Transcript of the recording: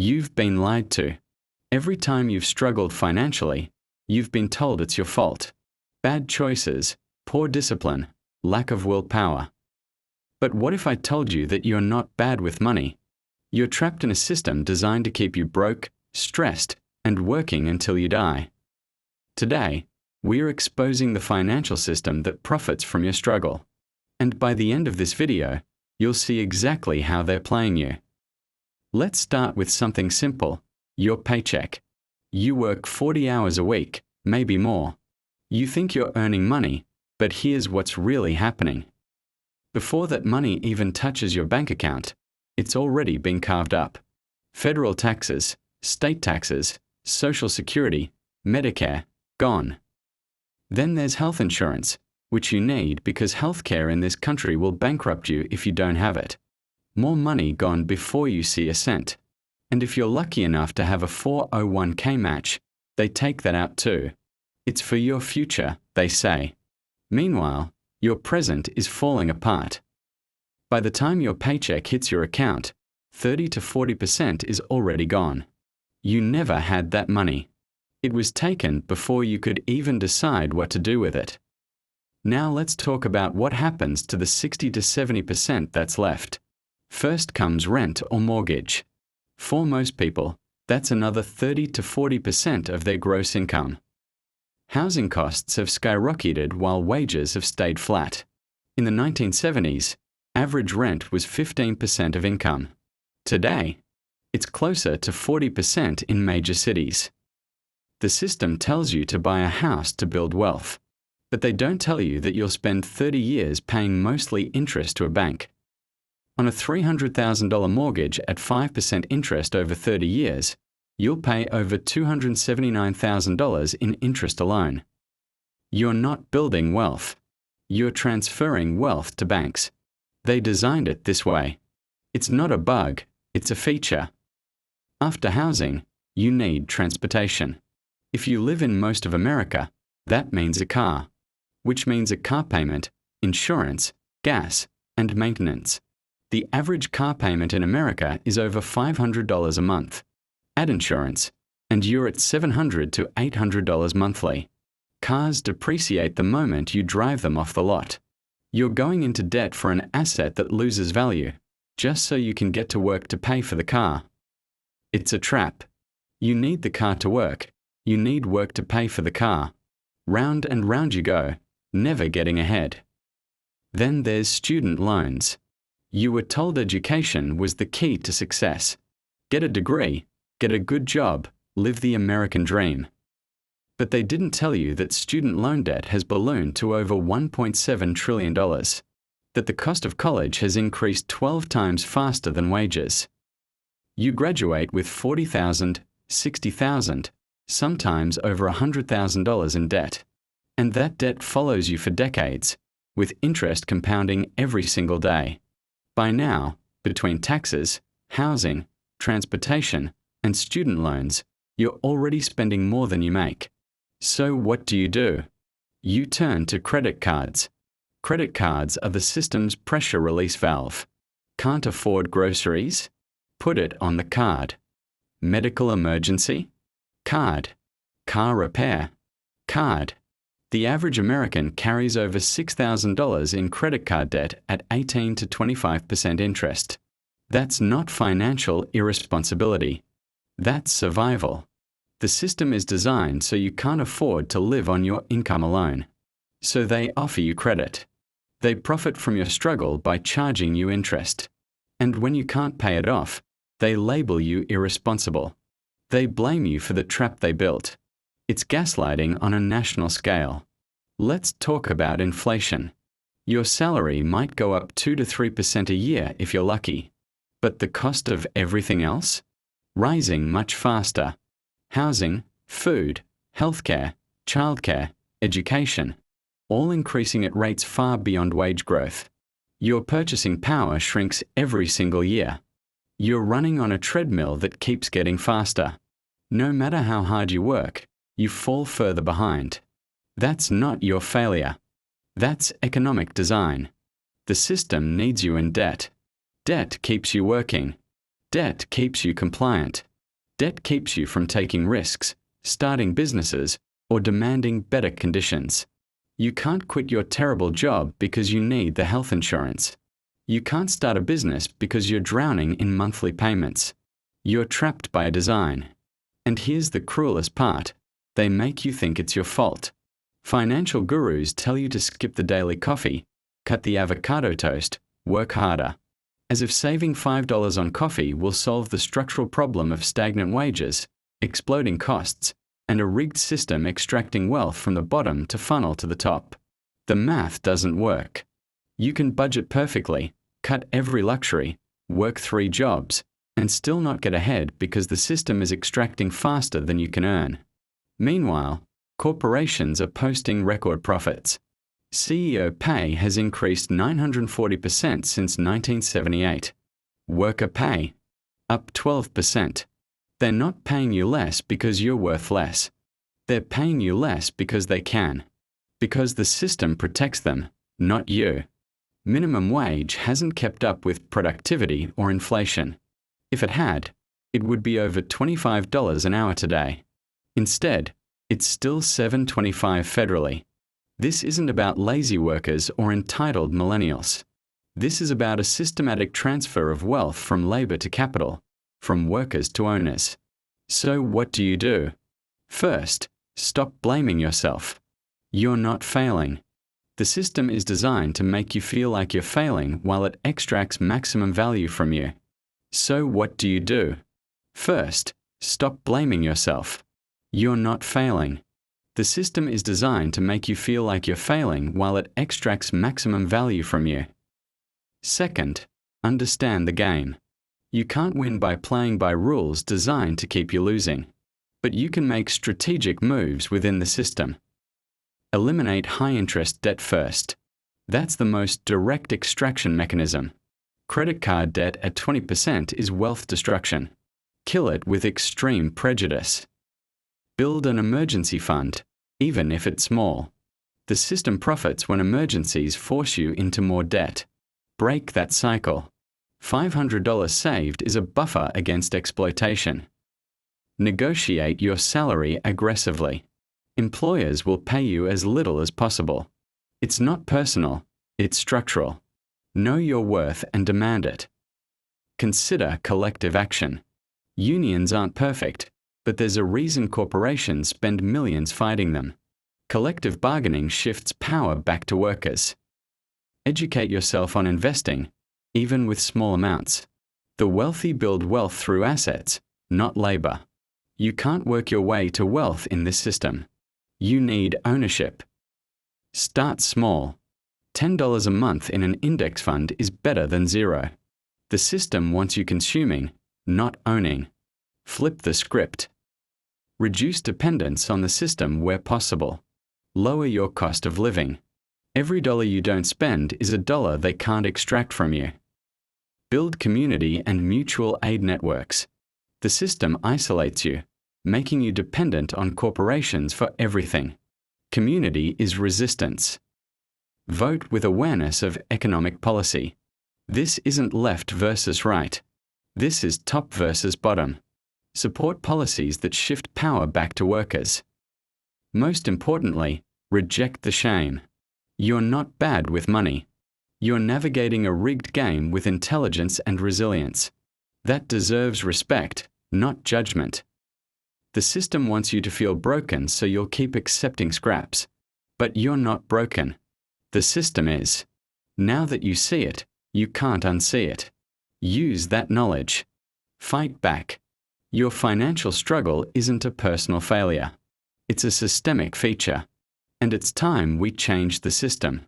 You've been lied to. Every time you've struggled financially, you've been told it's your fault. Bad choices, poor discipline, lack of willpower. But what if I told you that you're not bad with money? You're trapped in a system designed to keep you broke, stressed, and working until you die. Today, we're exposing the financial system that profits from your struggle. And by the end of this video, you'll see exactly how they're playing you. Let's start with something simple: your paycheck. You work 40 hours a week, maybe more. You think you're earning money, but here's what's really happening. Before that money even touches your bank account, it's already been carved up. Federal taxes, state taxes, Social Security, Medicare, gone. Then there's health insurance, which you need because healthcare in this country will bankrupt you if you don't have it. More money gone before you see a cent. And if you're lucky enough to have a 401k match, they take that out too. It's for your future, they say. Meanwhile, your present is falling apart. By the time your paycheck hits your account, 30 to 40% is already gone. You never had that money. It was taken before you could even decide what to do with it. Now let's talk about what happens to the 60 to 70% that's left. First comes rent or mortgage. For most people, that's another 30 to 40% of their gross income. Housing costs have skyrocketed while wages have stayed flat. In the 1970s, average rent was 15% of income. Today, it's closer to 40% in major cities. The system tells you to buy a house to build wealth, but they don't tell you that you'll spend 30 years paying mostly interest to a bank. On a $300,000 mortgage at 5% interest over 30 years, you'll pay over $279,000 in interest alone. You're not building wealth. You're transferring wealth to banks. They designed it this way. It's not a bug, it's a feature. After housing, you need transportation. If you live in most of America, that means a car, which means a car payment, insurance, gas, and maintenance. The average car payment in America is over $500 a month. Add insurance, and you're at $700 to $800 monthly. Cars depreciate the moment you drive them off the lot. You're going into debt for an asset that loses value, just so you can get to work to pay for the car. It's a trap. You need the car to work. You need work to pay for the car. Round and round you go, never getting ahead. Then there's student loans. You were told education was the key to success. Get a degree, get a good job, live the American dream. But they didn't tell you that student loan debt has ballooned to over $1.7 trillion, that the cost of college has increased 12 times faster than wages. You graduate with $40,000, $60,000, sometimes over $100,000 in debt. And that debt follows you for decades, with interest compounding every single day. By now, between taxes, housing, transportation, and student loans, you're already spending more than you make. So what do? You turn to credit cards. Credit cards are the system's pressure release valve. Can't afford groceries? Put it on the card. Medical emergency? Card. Car repair? Card. The average American carries over $6,000 in credit card debt at 18 to 25% interest. That's not financial irresponsibility. That's survival. The system is designed so you can't afford to live on your income alone. So they offer you credit. They profit from your struggle by charging you interest. And when you can't pay it off, they label you irresponsible. They blame you for the trap they built. It's gaslighting on a national scale. Let's talk about inflation. Your salary might go up 2 to 3% a year if you're lucky. But the cost of everything else? Rising much faster. Housing, food, healthcare, childcare, education, all increasing at rates far beyond wage growth. Your purchasing power shrinks every single year. You're running on a treadmill that keeps getting faster. No matter how hard you work, you fall further behind. That's not your failure. That's economic design. The system needs you in debt. Debt keeps you working. Debt keeps you compliant. Debt keeps you from taking risks, starting businesses, or demanding better conditions. You can't quit your terrible job because you need the health insurance. You can't start a business because you're drowning in monthly payments. You're trapped by design. And here's the cruelest part. They make you think it's your fault. Financial gurus tell you to skip the daily coffee, cut the avocado toast, work harder. As if saving $5 on coffee will solve the structural problem of stagnant wages, exploding costs, and a rigged system extracting wealth from the bottom to funnel to the top. The math doesn't work. You can budget perfectly, cut every luxury, work 3 jobs, and still not get ahead because the system is extracting faster than you can earn. Meanwhile, corporations are posting record profits. CEO pay has increased 940% since 1978. Worker pay, up 12%. They're not paying you less because you're worth less. They're paying you less because they can. Because the system protects them, not you. Minimum wage hasn't kept up with productivity or inflation. If it had, it would be over $25 an hour today. Instead, it's still $7.25 federally. This isn't about lazy workers or entitled millennials. This is about a systematic transfer of wealth from labor to capital, from workers to owners. So what do you do? First, stop blaming yourself. You're not failing. The system is designed to make you feel like you're failing while it extracts maximum value from you. So what do you do? First, stop blaming yourself. You're not failing. The system is designed to make you feel like you're failing while it extracts maximum value from you. Second, understand the game. You can't win by playing by rules designed to keep you losing. But you can make strategic moves within the system. Eliminate high-interest debt first. That's the most direct extraction mechanism. Credit card debt at 20% is wealth destruction. Kill it with extreme prejudice. Build an emergency fund, even if it's small. The system profits when emergencies force you into more debt. Break that cycle. $500 saved is a buffer against exploitation. Negotiate your salary aggressively. Employers will pay you as little as possible. It's not personal, it's structural. Know your worth and demand it. Consider collective action. Unions aren't perfect, but there's a reason corporations spend millions fighting them. Collective bargaining shifts power back to workers. Educate yourself on investing, even with small amounts. The wealthy build wealth through assets, not labor. You can't work your way to wealth in this system. You need ownership. Start small. $10 a month in an index fund is better than zero. The system wants you consuming, not owning. Flip the script. Reduce dependence on the system where possible. Lower your cost of living. Every dollar you don't spend is a dollar they can't extract from you. Build community and mutual aid networks. The system isolates you, making you dependent on corporations for everything. Community is resistance. Vote with awareness of economic policy. This isn't left versus right. This is top versus bottom. Support policies that shift power back to workers. Most importantly, reject the shame. You're not bad with money. You're navigating a rigged game with intelligence and resilience. That deserves respect, not judgment. The system wants you to feel broken so you'll keep accepting scraps. But you're not broken. The system is. Now that you see it, you can't unsee it. Use that knowledge. Fight back. Your financial struggle isn't a personal failure. It's a systemic feature. And it's time we change the system.